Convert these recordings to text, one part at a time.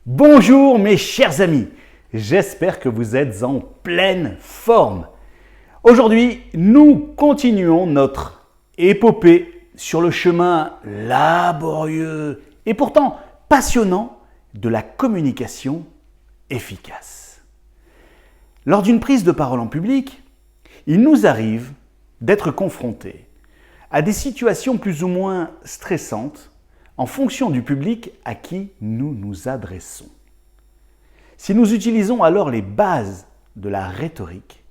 Bonjour mes chers amis, j'espère que vous êtes en pleine forme. Aujourd'hui, nous continuons notre épopée sur le chemin laborieux et pourtant passionnant de la communication efficace. Lors d'une prise de parole en public, il nous arrive d'être confrontés à des situations plus ou moins stressantes en fonction du public à qui nous nous adressons. Si nous utilisons alors les bases de la rhétorique,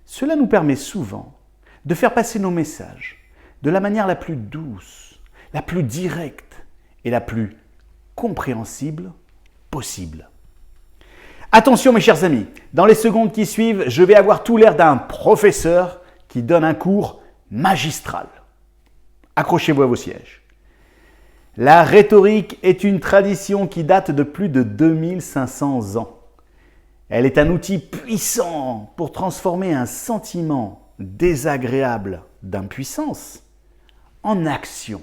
cela nous permet souvent de faire passer nos messages de la manière la plus douce, la plus directe et la plus compréhensible possible. Attention mes chers amis, dans les secondes qui suivent, je vais avoir tout l'air d'un professeur qui donne un cours magistral. Accrochez-vous à vos sièges. La rhétorique est une tradition qui date de plus de 2500 ans. Elle est un outil puissant pour transformer un sentiment désagréable d'impuissance en action.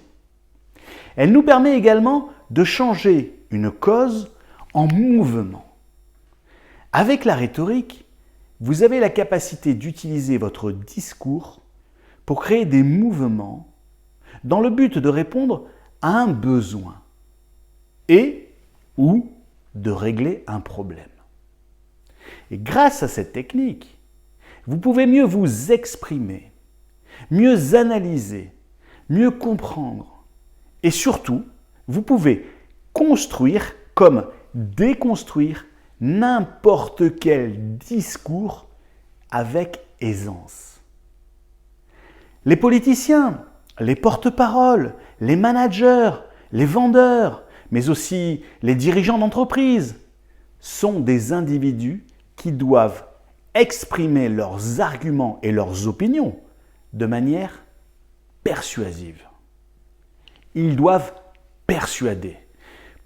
Elle nous permet également de changer une cause en mouvement. Avec la rhétorique, vous avez la capacité d'utiliser votre discours pour créer des mouvements dans le but de répondre à un besoin et ou de régler un problème. Et grâce à cette technique, vous pouvez mieux vous exprimer, mieux analyser, mieux comprendre et surtout, vous pouvez construire comme déconstruire n'importe quel discours avec aisance. Les politiciens, les porte-paroles, les managers, les vendeurs, mais aussi les dirigeants d'entreprise sont des individus qui doivent exprimer leurs arguments et leurs opinions de manière persuasive. Ils doivent persuader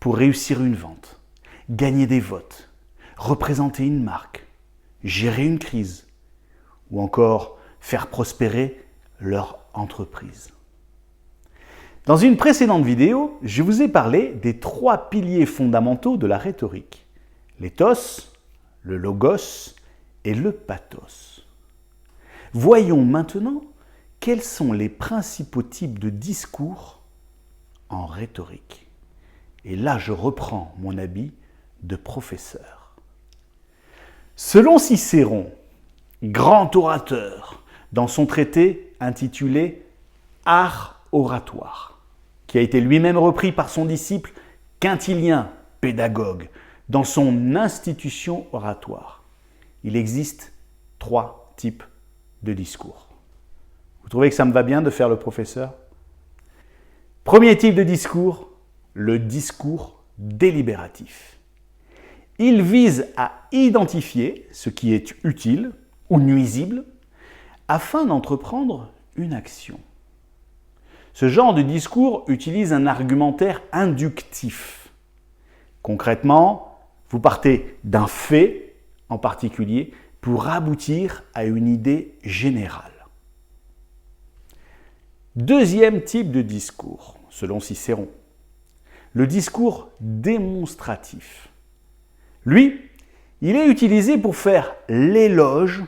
pour réussir une vente, gagner des votes, représenter une marque, gérer une crise ou encore faire prospérer leur entreprise. Dans une précédente vidéo, je vous ai parlé des 3 piliers fondamentaux de la rhétorique, l'éthos, le logos et le pathos. Voyons maintenant quels sont les principaux types de discours en rhétorique. Et là, je reprends mon habit de professeur. Selon Cicéron, grand orateur, dans son traité intitulé « Art oratoire », qui a été lui-même repris par son disciple Quintilien, pédagogue, dans son institution oratoire. Il existe 3 types de discours. Vous trouvez que ça me va bien de faire le professeur? Premier type de discours, le discours délibératif. Il vise à identifier ce qui est utile ou nuisible afin d'entreprendre une action. Ce genre de discours utilise un argumentaire inductif. Concrètement, vous partez d'un fait en particulier pour aboutir à une idée générale. Deuxième type de discours, selon Cicéron, le discours démonstratif. Lui, il est utilisé pour faire l'éloge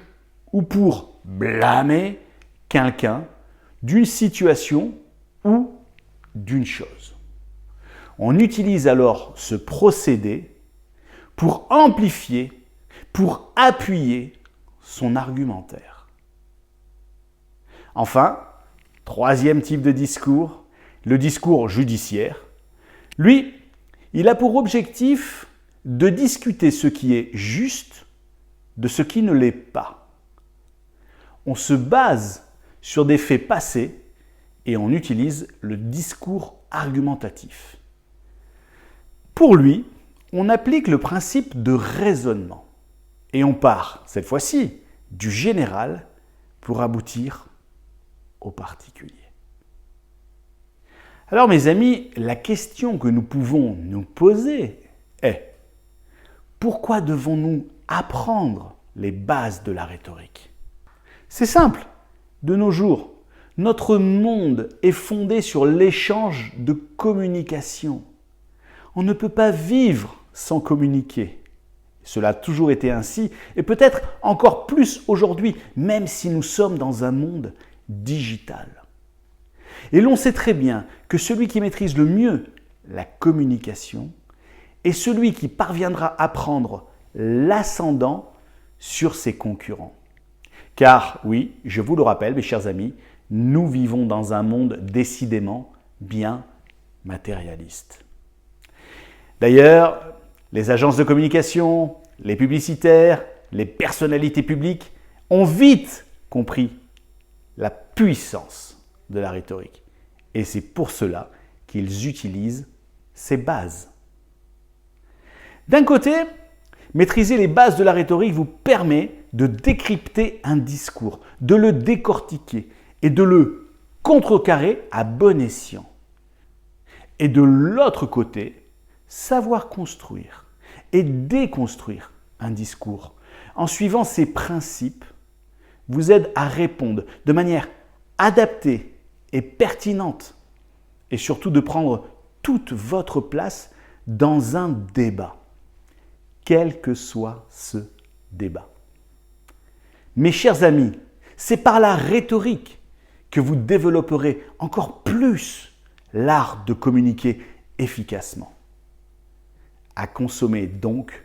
ou pour blâmer quelqu'un d'une situation ou d'une chose. On utilise alors ce procédé pour amplifier, pour appuyer son argumentaire. Enfin, troisième type de discours, le discours judiciaire. Lui, il a pour objectif de discuter ce qui est juste de ce qui ne l'est pas. On se base sur des faits passés et on utilise le discours argumentatif. Pour lui, on applique le principe de raisonnement et on part, cette fois-ci, du général pour aboutir au particulier. Alors mes amis, la question que nous pouvons nous poser est: pourquoi devons-nous apprendre les bases de la rhétorique? C'est simple, de nos jours, notre monde est fondé sur l'échange de communication. On ne peut pas vivre sans communiquer. Cela a toujours été ainsi et peut-être encore plus aujourd'hui, même si nous sommes dans un monde digital. Et l'on sait très bien que celui qui maîtrise le mieux la communication est celui qui parviendra à prendre l'ascendant sur ses concurrents. Car oui, je vous le rappelle, mes chers amis, nous vivons dans un monde décidément bien matérialiste. D'ailleurs, les agences de communication, les publicitaires, les personnalités publiques ont vite compris la puissance de la rhétorique. Et c'est pour cela qu'ils utilisent ces bases. D'un côté, maîtriser les bases de la rhétorique vous permet de décrypter un discours, de le décortiquer et de le contrecarrer à bon escient. Et de l'autre côté, savoir construire et déconstruire un discours en suivant ces principes vous aide à répondre de manière adaptée et pertinente et surtout de prendre toute votre place dans un débat, quel que soit ce débat. Mes chers amis, c'est par la rhétorique que vous développerez encore plus l'art de communiquer efficacement. À consommer donc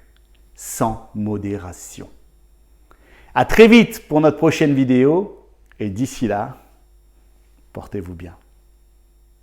sans modération. À très vite pour notre prochaine vidéo et d'ici là, portez-vous bien.